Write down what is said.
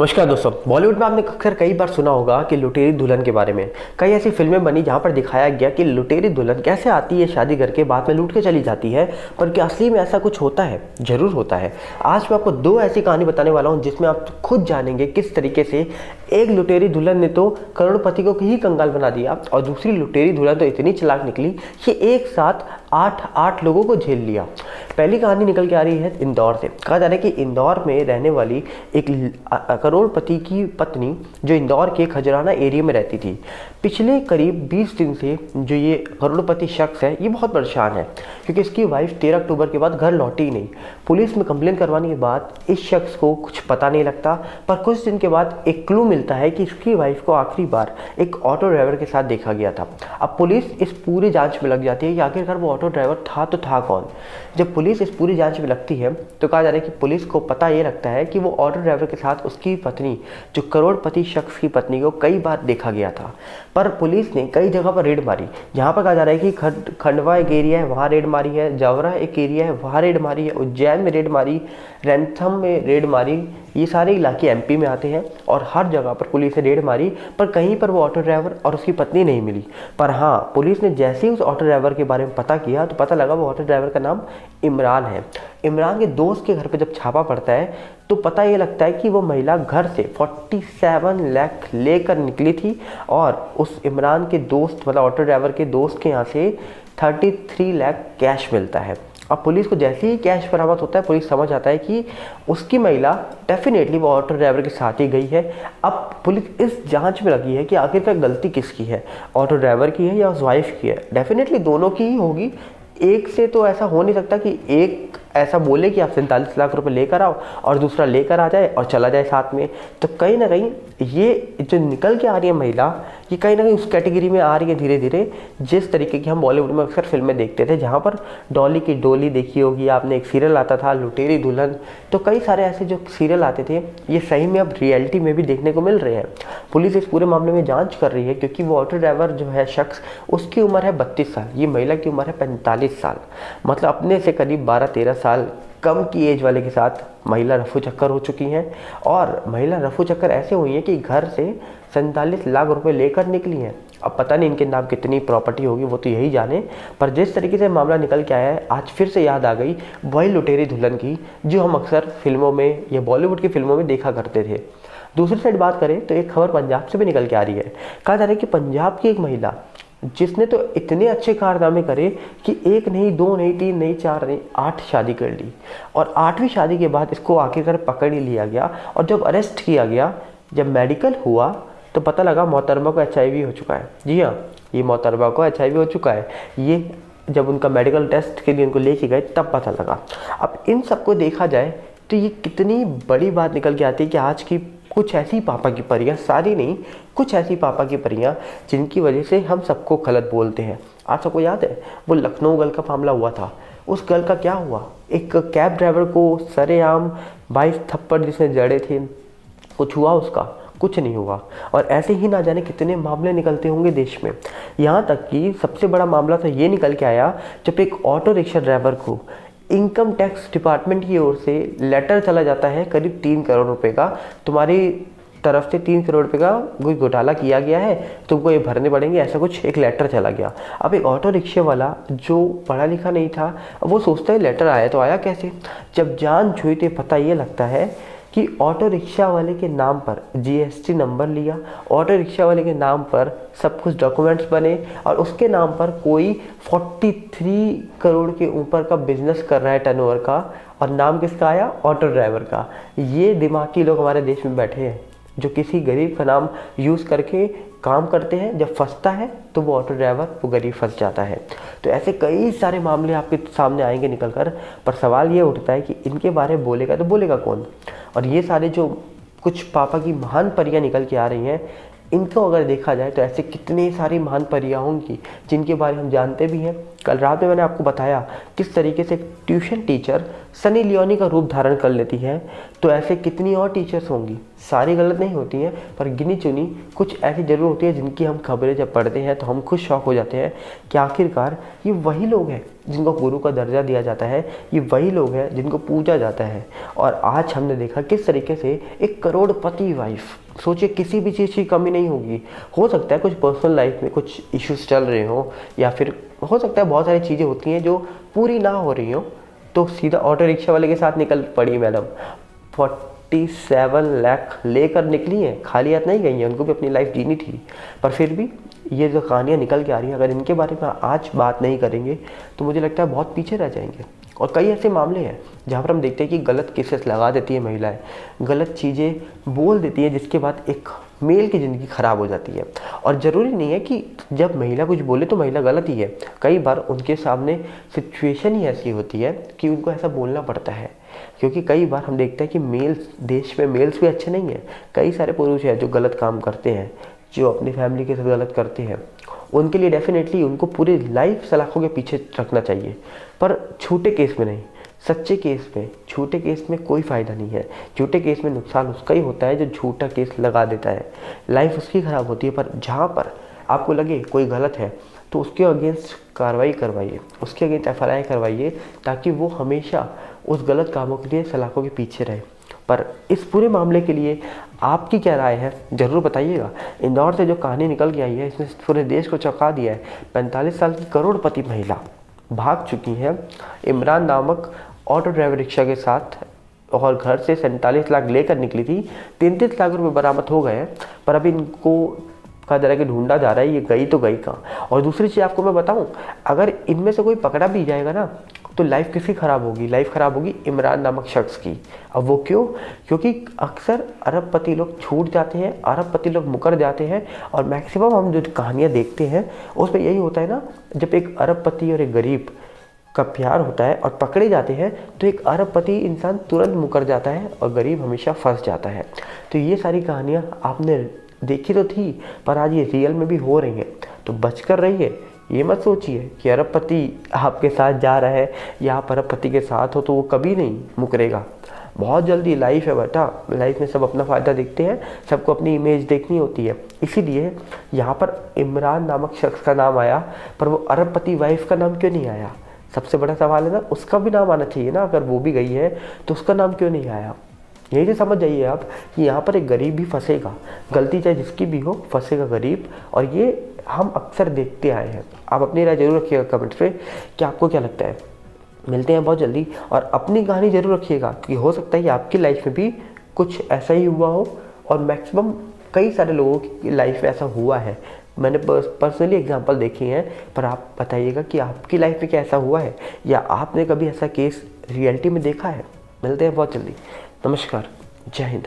नमस्कार दोस्तों। बॉलीवुड में आपने अक्सर कई बार सुना होगा कि लुटेरी दुल्हन के बारे में। कई ऐसी फिल्में बनी जहां पर दिखाया गया कि लुटेरी दुल्हन कैसे आती है शादी करके बाद में लूट के चली जाती है, पर क्या असली में ऐसा कुछ होता है? जरूर होता है। आज मैं आपको दो ऐसी कहानी बताने वाला हूं जिसमें आप खुद जानेंगे किस तरीके से एक लुटेरी दुल्हन ने तो करोड़पति को ही कंगाल बना दिया और दूसरी लुटेरी दुल्हन तो इतनी चालाक निकली कि एक साथ आठ लोगों को झेल लिया। पहली कहानी निकल के आ रही है इंदौर से। कहा जा रहा है कि इंदौर में रहने वाली एक करोड़पति की पत्नी जो इंदौर के खजराना एरिया में रहती थी, पिछले करीब 20 दिन से जो ये करोड़पति शख्स है ये बहुत परेशान है क्योंकि इसकी वाइफ 13 अक्टूबर के बाद घर लौटी ही नहीं। पुलिस में कंप्लेन करवाने के बाद इस शख्स को कुछ पता नहीं लगता, पर कुछ दिन के बाद एक क्लू मिलता है कि इसकी वाइफ को आखिरी बार एक ऑटो ड्राइवर के साथ देखा गया था। अब पुलिस इस पूरी जांच में लग जाती है कि आखिरकार वो ऑटो ड्राइवर था तो था कौन। जब पुलिस इस पूरी जांच में लगती है तो कहा जा रहा है कि पुलिस को पता ये लगता है कि वो ऑटो ड्राइवर के साथ उसकी पत्नी जो करोड़पति शख्स की पत्नी को कई बार देखा गया था। पर पुलिस ने कई जगह पर रेड मारी, जहां पर कहा जा रहा है कि खंडवा एक एरिया है वहां रेड मारी है, जावरा एक एरिया है वहां रेड मारी है, उज्जैन में रेड मारी, रैंथम में रेड मारी। ये सारे इलाके एमपी में आते हैं और हर जगह पर पुलिस ने रेड मारी, पर कहीं पर वो ऑटो ड्राइवर और उसकी पत्नी नहीं मिली। पर हाँ, पुलिस ने जैसे ही उस ऑटो ड्राइवर के बारे में पता किया तो पता लगा वो ऑटो ड्राइवर का नाम इमरान है। इमरान के दोस्त के घर पे जब छापा पड़ता है तो पता ये लगता है कि वो महिला घर से 47 लाख लेकर निकली थी और उस इमरान के दोस्त मतलब ऑटो ड्राइवर के दोस्त के यहाँ से 33 लाख कैश मिलता है। अब पुलिस को जैसे ही कैश बरामद होता है पुलिस समझ आता है कि उसकी महिला डेफिनेटली वो ऑटो ड्राइवर के साथ ही गई है। अब पुलिस इस जांच में लगी है कि आखिरकार गलती किसकी है, ऑटो ड्राइवर की है या उस वाइफ की है। डेफिनेटली दोनों की ही होगी। एक से तो ऐसा हो नहीं सकता कि एक ऐसा बोले कि आप 47 लाख रुपए लेकर आओ और दूसरा लेकर आ जाए और चला जाए साथ में। तो कहीं ना कहीं ये जो निकल के आ रही है महिला, ये कहीं ना कहीं उस कैटेगरी में आ रही है धीरे धीरे जिस तरीके की हम बॉलीवुड में अक्सर फिल्में देखते थे, जहाँ पर डॉली की डोली देखी होगी आपने, एक सीरियल आता था लुटेरी दुल्हन। तो कई सारे ऐसे जो सीरियल आते थे ये सही में अब रियलिटी में भी देखने को मिल रहे हैं। पुलिस इस पूरे मामले में जाँच कर रही है क्योंकि वो ऑटो ड्राइवर जो है शख्स उसकी उम्र है 32 साल, ये महिला की उम्र है 45 साल। मतलब अपने से करीब 12-13 साल कम की एज वाले के साथ महिला रफू चक्कर हो चुकी हैं। और महिला रफू चक्कर ऐसे हुई है कि घर से 47 लाख रुपए लेकर निकली हैं। अब पता नहीं इनके नाम कितनी प्रॉपर्टी होगी वो तो यही जाने, पर जिस तरीके से मामला निकल के आया है आज फिर से याद आ गई वही लुटेरी दुल्हन की जो हम अक्सर फिल्मों में या बॉलीवुड की फिल्मों में देखा करते थे। दूसरी साइड बात करें तो एक खबर पंजाब से भी निकल के आ रही है। कहा जा रहा है कि पंजाब की एक महिला जिसने तो इतने अच्छे कारनामे करे कि एक नहीं, दो नहीं, तीन नहीं, चार नहीं, 8 शादी कर ली और 8वीं शादी के बाद इसको आखिरकार पकड़ ही लिया गया। और जब अरेस्ट किया गया, जब मेडिकल हुआ तो पता लगा मोहतरमा को HIV हो चुका है। जी हाँ, ये मोहतरमा को HIV हो चुका है। ये जब उनका मेडिकल टेस्ट के लिए उनको लेके गए तब पता लगा। अब इन सबको देखा जाए तो ये कितनी बड़ी बात निकल के आती है कि आज की कुछ ऐसी पापा की परियां, सारी नहीं, कुछ ऐसी पापा की परियां जिनकी वजह से हम सबको गलत बोलते हैं। आप सबको याद है वो लखनऊ गर्ल का मामला हुआ था, उस गर्ल का क्या हुआ? एक कैब ड्राइवर को सरेआम 22 थप्पड़ जिसने जड़े थे, कुछ हुआ उसका? कुछ नहीं हुआ। और ऐसे ही ना जाने कितने मामले निकलते होंगे देश में। यहाँ तक कि सबसे बड़ा मामला तो ये निकल के आया जब एक ऑटो रिक्शा ड्राइवर को इनकम टैक्स डिपार्टमेंट की ओर से लेटर चला जाता है करीब 3 करोड़ रुपए का, तुम्हारी तरफ से 3 करोड़ रुपए का कोई घोटाला किया गया है, तुमको ये भरने पड़ेंगे, ऐसा कुछ एक लेटर चला गया। अब एक ऑटो रिक्शे वाला जो पढ़ा लिखा नहीं था वो सोचता है लेटर आया तो आया कैसे। जब जान छुई तो पता ये लगता है कि ऑटो रिक्शा वाले के नाम पर GST नंबर लिया, ऑटो रिक्शा वाले के नाम पर सब कुछ डॉक्यूमेंट्स बने और उसके नाम पर कोई 43 करोड़ के ऊपर का बिजनेस कर रहा है टर्नओवर का, और नाम किसका आया? ऑटो ड्राइवर का। ये दिमागी लोग हमारे देश में बैठे हैं जो किसी गरीब का नाम यूज़ करके काम करते हैं, जब फंसता है तो वो ऑटो ड्राइवर वो गरीब फंस जाता है। तो ऐसे कई सारे मामले आपके सामने आएंगे निकल कर, पर सवाल ये उठता है कि इनके बारे में बोलेगा तो बोलेगा कौन? और ये सारे जो कुछ पापा की महान परियां निकल के आ रही हैं, इनको अगर देखा जाए तो ऐसे कितने सारी महान परियां होंगी जिनके बारे में हम जानते भी हैं। कल रात में मैंने आपको बताया किस तरीके से एक ट्यूशन टीचर सनी लियोनी का रूप धारण कर लेती है, तो ऐसे कितनी और टीचर्स होंगी। सारी गलत नहीं होती हैं, पर गिनी चुनी कुछ ऐसी जरूर होती है जिनकी हम खबरें जब पढ़ते हैं तो हम खुद शॉक हो जाते हैं कि आखिरकार ये वही लोग हैं जिनको गुरु का दर्जा दिया जाता है, ये वही लोग हैं जिनको पूजा जाता है। और आज हमने देखा किस तरीके से एक करोड़पति वाइफ, सोचिए किसी भी चीज़ की कमी नहीं होगी। हो सकता है कुछ पर्सनल लाइफ में कुछ इश्यूज चल रहे हो, या फिर हो सकता है बहुत सारी चीज़ें होती हैं जो पूरी ना हो रही हो, तो सीधा ऑटो रिक्शा वाले के साथ निकल पड़ी मैडम। 47 लाख लेकर निकली हैं, खाली हाथ नहीं गई हैं, उनको भी अपनी लाइफ जीनी थी। पर फिर भी ये जो कहानियाँ निकल के आ रही हैं, अगर इनके बारे में आज बात नहीं करेंगे तो मुझे लगता है बहुत पीछे रह जाएंगे। और कई ऐसे मामले हैं जहाँ पर हम देखते हैं कि गलत केसेस लगा देती है महिलाएं, गलत चीज़ें बोल देती हैं, जिसके बाद एक मेल की ज़िंदगी ख़राब हो जाती है। और ज़रूरी नहीं है कि जब महिला कुछ बोले तो महिला गलत ही है, कई बार उनके सामने सिचुएशन ही ऐसी होती है कि उनको ऐसा बोलना पड़ता है। क्योंकि कई बार हम देखते हैं कि मेल्स, देश में मेल्स भी अच्छे नहीं हैं, कई सारे पुरुष हैं जो गलत काम करते हैं, जो अपनी फैमिली के साथ गलत करते हैं। उनके लिए डेफिनेटली उनको पूरी लाइफ सलाखों के पीछे रखना चाहिए, पर छोटे केस में नहीं, सच्चे केस में। छोटे केस में कोई फ़ायदा नहीं है, छोटे केस में नुकसान उसका ही होता है जो झूठा केस लगा देता है, लाइफ उसकी ख़राब होती है। पर जहाँ पर आपको लगे कोई गलत है तो उसके अगेंस्ट कार्रवाई करवाइए, उसके अगेंस्ट FIR करवाइए, ताकि वो हमेशा उस गलत कामों के लिए सलाखों के पीछे रहे। पर इस पूरे मामले के लिए आपकी क्या राय है ज़रूर बताइएगा। इंदौर से जो कहानी निकल के आई है, इसने पूरे देश को चौंका दिया है। 45 साल की करोड़पति महिला भाग चुकी है इमरान नामक ऑटो ड्राइवर रिक्शा के साथ, और घर से 47 लाख लेकर निकली थी। 33 लाख रुपये बरामद हो गए हैं, पर अभी इनको का जरा के ढूंढा जा रहा है, ये गई तो गई कहाँ। और दूसरी चीज़ आपको मैं बताऊं, अगर इनमें से कोई पकड़ा भी जाएगा ना, तो लाइफ किसकी ख़राब होगी? लाइफ ख़राब होगी इमरान नामक शख्स की। अब वो क्यों? क्योंकि अक्सर अरबपति लोग छूट जाते हैं, अरबपति लोग मुकर जाते हैं। और मैक्सिमम हम जो कहानियाँ देखते हैं उसमें यही होता है ना, जब एक अरबपति और एक गरीब का प्यार होता है और पकड़े जाते हैं तो एक अरबपति इंसान तुरंत मुकर जाता है और गरीब हमेशा फंस जाता है। तो ये सारी कहानियाँ आपने देखी तो थी, पर आज ये रियल में भी हो रही हैं, तो बचकर रहिए। ये मत सोचिए कि अरबपति आपके साथ जा रहा है या आप अरबपति के साथ हो तो वो कभी नहीं मुकरेगा। बहुत जल्दी लाइफ है बेटा, लाइफ में सब अपना फ़ायदा देखते हैं, सबको अपनी इमेज देखनी होती है। इसीलिए यहाँ पर इमरान नामक शख्स का नाम आया, पर वो अरबपति वाइफ का नाम क्यों नहीं आया? सबसे बड़ा सवाल है ना, उसका भी नाम आना चाहिए ना। अगर वो भी गई है तो उसका नाम क्यों नहीं आया? यही तो समझ जाइए आप कि यहाँ पर एक गरीब भी फंसेगा, गलती चाहे जिसकी भी हो, फंसेगा गरीब। और ये हम अक्सर देखते आए हैं। आप अपनी राय जरूर रखिएगा कमेंट पे कि आपको क्या लगता है। मिलते हैं बहुत जल्दी, और अपनी कहानी जरूर रखिएगा, क्योंकि हो सकता है कि आपकी लाइफ में भी कुछ ऐसा ही हुआ हो, और मैक्सिमम कई सारे लोगों की लाइफ में ऐसा हुआ है। मैंने पर्सनली एग्जांपल देखे हैं, पर आप बताइएगा कि आपकी लाइफ में क्या ऐसा हुआ है, या आपने कभी ऐसा केस रियलिटी में देखा है। मिलते हैं बहुत जल्दी। नमस्कार, जय हिंद।